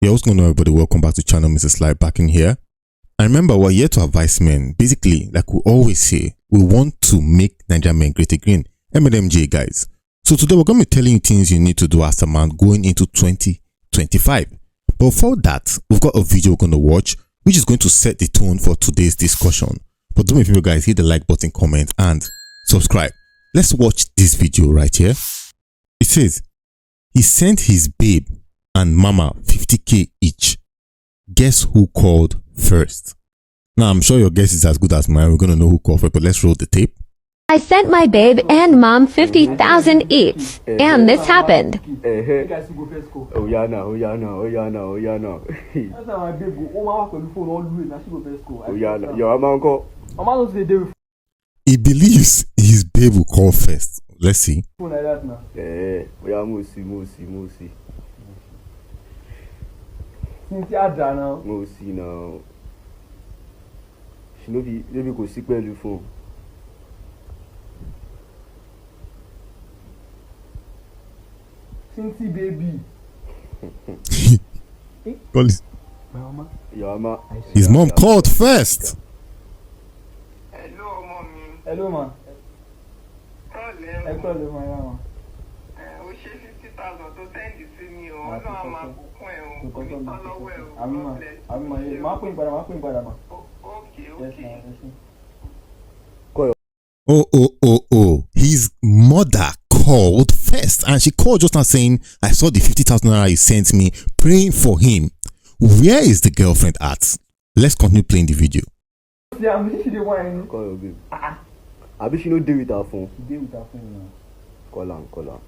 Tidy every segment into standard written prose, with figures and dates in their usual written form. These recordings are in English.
Yeah, what's going on, everybody? Welcome back to channel Mr. Sly back in here. And remember, we're here to advise men. Basically, like we always say, we want to make Nigerian men great again. MNMJ, guys. So today we're going to be telling you things you need to do as a man going into 2025. But before that, we've got a video we're going to watch, which is going to set the tone for today's discussion. But do me a favor, guys, hit the like button, comment, and subscribe. Let's watch this video right here. It says, he sent his babe and mama 50k each. Guess who called first? Now, I'm sure your guess is as good as mine. We're going to know who called first, but let's roll the tape. I sent my babe and mom 50,000 each, and this happened. Oh yeah, now. That's how my babe go. Oh, my phone always. Now she go first school. Oh yeah, your mama go. Mama knows the day before. He believes his babe will call first. Let's see. Phone like that now. Yeah, Mosi. Cynthia now. Mosi now. She know the go sick by the phone. Cynthia baby. Call his. My mama. Your mama. His mom called first. Hello, mommy. Hello, ma. I call my mama. We share 50,000 to send it to me. Oh, no, I'm a book. Oh. His mother called first, and she called just now saying, I saw the 50,000 naira you sent me, praying for him. Where is the girlfriend at? Let's continue playing the video. Yeah, I'm she the one. Call your babe. I bet she no deal with her phone. Deal with her phone now. Call her.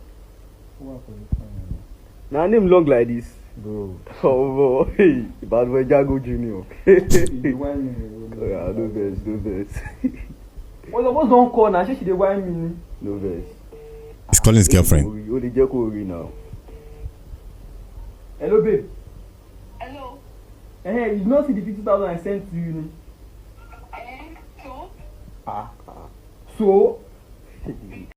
What for the phone? Now name long like this. Bro. Oh, bro. Hey, bad boy Jago Junior. The one. Yeah, no verse. What's don't call now? She the one me. No verse. He's calling his girlfriend. Only Jeko now. Hello, babe. Hello. You not see the 50,000 I sent to you? So? So?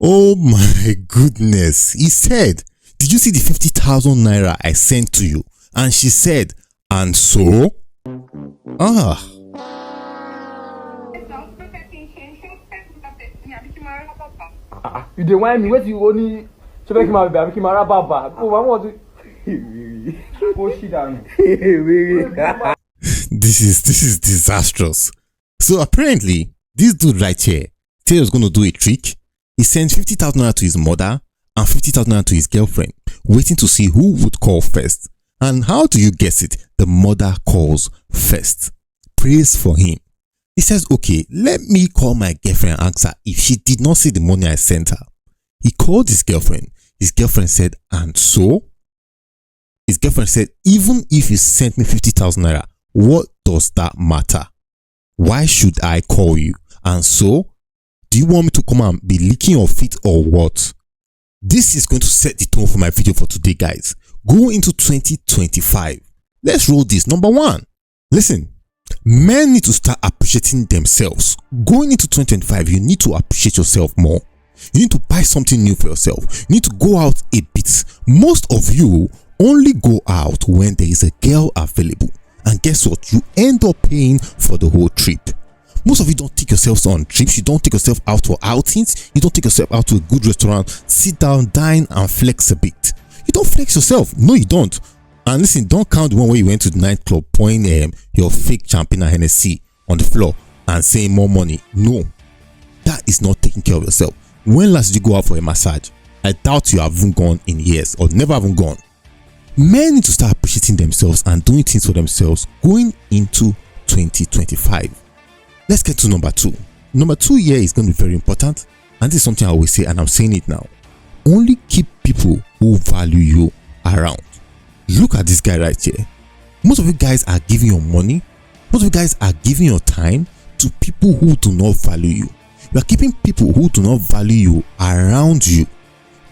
Oh my goodness. He said, did you see the 50,000 naira I sent to you? And she said, and so? You the one me? What you only? So make my baby, make my baba. Oh, I want to. Go shit down. This is disastrous. So apparently, this dude right here said he was going to do a trick. He sent 50,000 naira to his mother and 50,000 naira to his girlfriend, waiting to see who would call first. And how do you guess it? The mother calls first. Prays for him. He says, okay, let me call my girlfriend and ask her if she did not see the money I sent her. He called his girlfriend. His girlfriend said, and so? His girlfriend said, even if you sent me 50,000 naira, what does that matter? Why should I call you? And so, do you want me to come and be licking your feet or what? This is going to set the tone for my video for today, guys. Go into 2025. Let's roll this. Number one, listen. Men need to start appreciating themselves. Going into 2025, you need to appreciate yourself more. You need to buy something new for yourself. You need to go out a bit. Most of you only go out when there is a girl available. And guess what? You end up paying for the whole trip. Most of you don't take yourselves on trips. You don't take yourself out for outings. You don't take yourself out to a good restaurant. Sit down, dine, and flex a bit. You don't flex yourself. No, you don't. And listen, don't count the one where you went to the nightclub pouring your fake champagne and Hennessy on the floor and saying more money. No, that is not taking care of yourself. When last did you go out for a massage? I doubt you haven't gone in years or never haven't gone. Men need to start appreciating themselves and doing things for themselves going into 2025. Let's get to number two. Number two here is going to be very important. And this is something I always say, and I'm saying it now. Only keep people who value you around. Look at this guy right here. Most of you guys are giving your money. Most of you guys are giving your time to people who do not value you. You are keeping people who do not value you around you.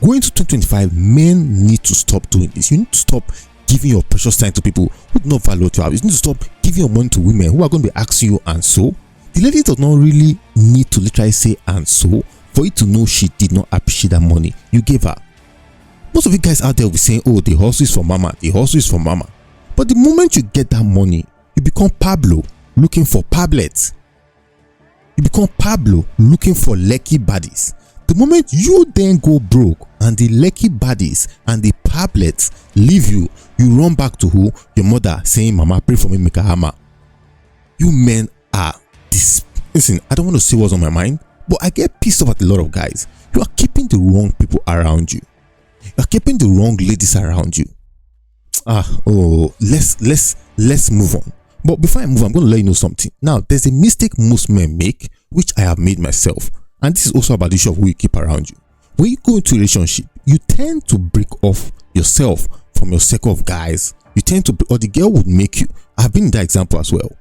Going to 2025, men need to stop doing this. You need to stop giving your precious time to people who do not value what you have. You need to stop giving your money to women who are going to be asking you and so. The lady does not really need to literally say and so for you to know she did not appreciate that money you gave her. Most of you guys out there will be saying, oh, the hustle is for mama, the hustle is for mama. But the moment you get that money, you become Pablo looking for Pablets. You become Pablo looking for Lekki baddies. The moment you then go broke and the Lekki baddies and the Pablets leave you, you run back to who? Your mother saying, Mama, pray for me, make a hammer. You men are this. Listen, I don't want to say what's on my mind, but I get pissed off at a lot of guys. You are keeping the wrong people around you. You are keeping the wrong ladies around you. Let's move on. But before I move, I'm going to let you know something. Now, there's a mistake most men make, which I have made myself. And this is also about the issue of who you keep around you. When you go into a relationship, you tend to break off yourself from your circle of guys. You tend to, or the girl would make you. I've been in that example as well.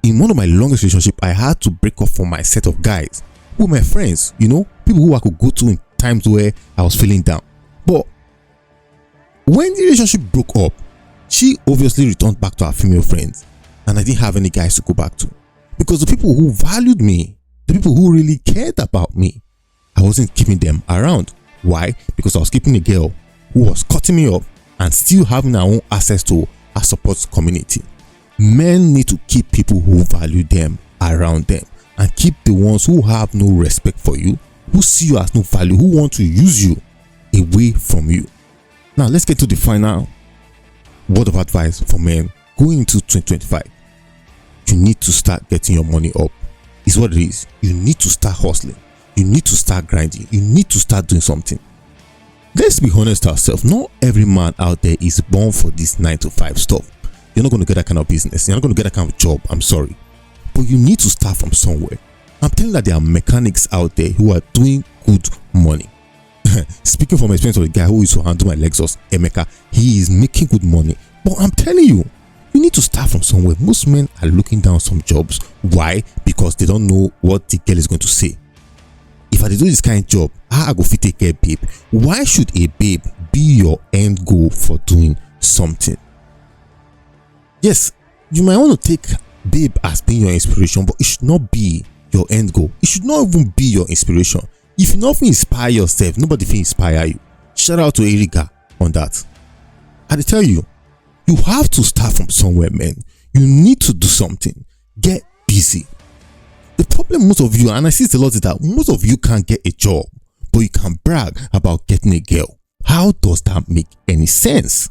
In one of my longest relationships, I had to break off from my set of guys who were my friends, people who I could go to in times where I was feeling down. But when the relationship broke up, she obviously returned back to her female friends, and I didn't have any guys to go back to. Because the people who valued me, the people who really cared about me, I wasn't keeping them around. Why? Because I was keeping a girl who was cutting me up and still having her own access to her support community. Men need to keep people who value them around them and keep the ones who have no respect for you, who see you as no value, who want to use you, away from you. Now let's get to the final word of advice for men going into 2025. You need to start getting your money up. It's what it is. You need to start hustling. You need to start grinding. You need to start doing something. Let's be honest ourselves. Not every man out there is born for this 9-to-5 stuff. You're not going to get that kind of business. You're not going to get that kind of job. I'm sorry. But you need to start from somewhere. I'm telling you that there are mechanics out there who are doing good money. Speaking from experience of the guy who used to handle my Lexus, Emeka, he is making good money. But I'm telling you, you need to start from somewhere. Most men are looking down some jobs. Why? Because they don't know what the girl is going to say. If I do this kind of job, how I go fit take care, babe? Why should a babe be your end goal for doing something? Yes, you might want to take babe as being your inspiration, but it should not be your end goal. It should not even be your inspiration. If you not inspire yourself, nobody will inspire you. Shout out to Erika on that. I tell you, you have to start from somewhere, man. You need to do something. Get busy. The problem most of you, and I see it a lot, is that most of you can't get a job, but you can brag about getting a girl. How does that make any sense?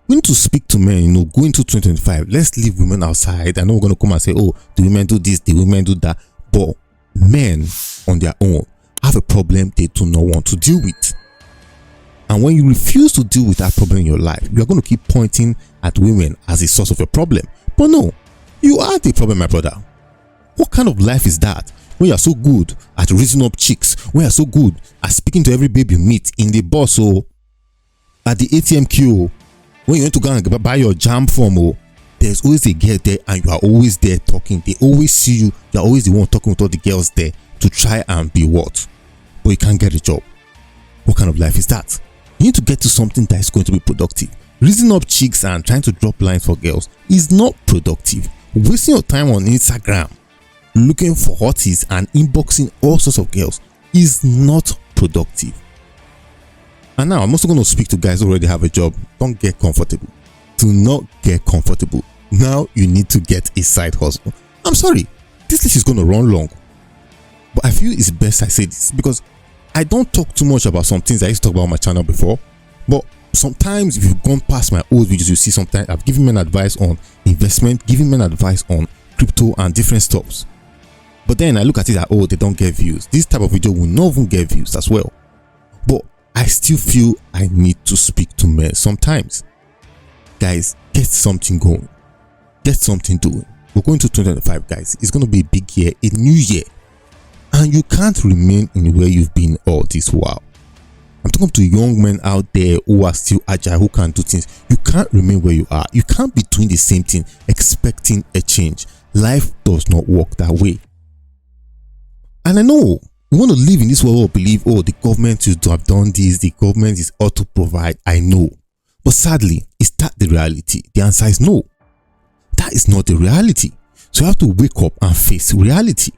We need to speak to men, go into 2025. Let's leave women outside. I know we're going to come and say, oh, the women do this, the women do that. But men on their own have a problem they do not want to deal with. And when you refuse to deal with that problem in your life, you are going to keep pointing at women as a source of your problem. But no, you are the problem, my brother. What kind of life is that? When you are so good at raising up chicks, when you are so good at speaking to every babe you meet in the bus or at the ATM queue, when you want to go and buy your jam form, there's always a girl there and you are always there talking. They always see you. You're always the one talking with all the girls there to try and be what? But you can't get a job. What kind of life is that? You need to get to something that is going to be productive. Raising up chicks and trying to drop lines for girls is not productive. Wasting your time on Instagram looking for hotties and inboxing all sorts of girls is not productive. And now I'm also going to speak to guys who already have a job. Don't get comfortable. Do not get comfortable. Now you need to get a side hustle. I'm sorry, this list is going to run long, but I feel it's best I say this because I don't talk too much about some things I used to talk about on my channel before. But sometimes if you've gone past my old videos, you see sometimes I've given men advice on investment, giving men advice on crypto and different stuffs. But then I look at it that, oh, they don't get views. This type of video will not even get views as well. But I still feel I need to speak to men sometimes. Guys, get something going. Get something doing. We're going to 2025, guys. It's going to be a big year, a new year. And you can't remain in where you've been all this while. I'm talking to young men out there who are still agile, who can do things. You can't remain where you are. You can't be doing the same thing, expecting a change. Life does not work that way. And I know we want to live in this world or believe, oh, the government used to have done this, the government is ought to provide. I know. But sadly, is that the reality? The answer is no. That is not the reality. So you have to wake up and face reality.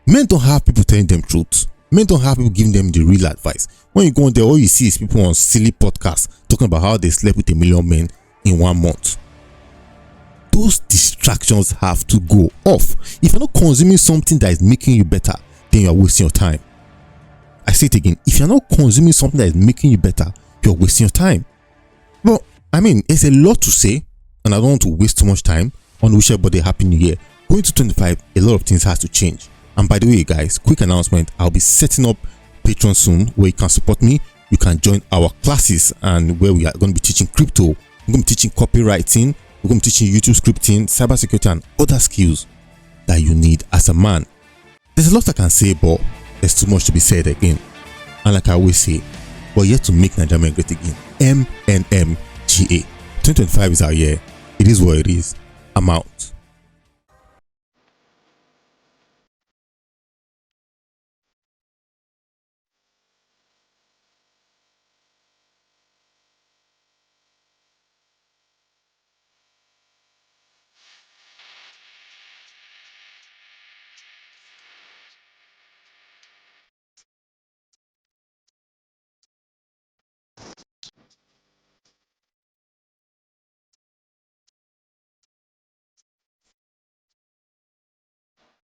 Men don't have people telling them truth. Men don't have people giving them the real advice. When you go on there, all you see is people on silly podcasts talking about how they slept with 1 million men in 1 month. those distractions have to go off. If you're not consuming something that is making you better, then you are wasting your time. I say it again, if you're not consuming something that is making you better, you're wasting your time. Well, I mean, it's a lot to say, and I don't want to waste too much time. I want to wish everybody a happy new year. Going to 25, a lot of things has to change. And by the way, guys, quick announcement, I'll be setting up Patreon soon where you can support me. You can join our classes, and where we are going to be teaching crypto, we're going to be teaching copywriting, we're going to be teaching YouTube scripting, cybersecurity, and other skills that you need as a man. There's a lot I can say, but there's too much to be said again. And like I always say, we're yet to make Nigeria great again. MNMGA. 2025 is our year. It is what it is. I'm out.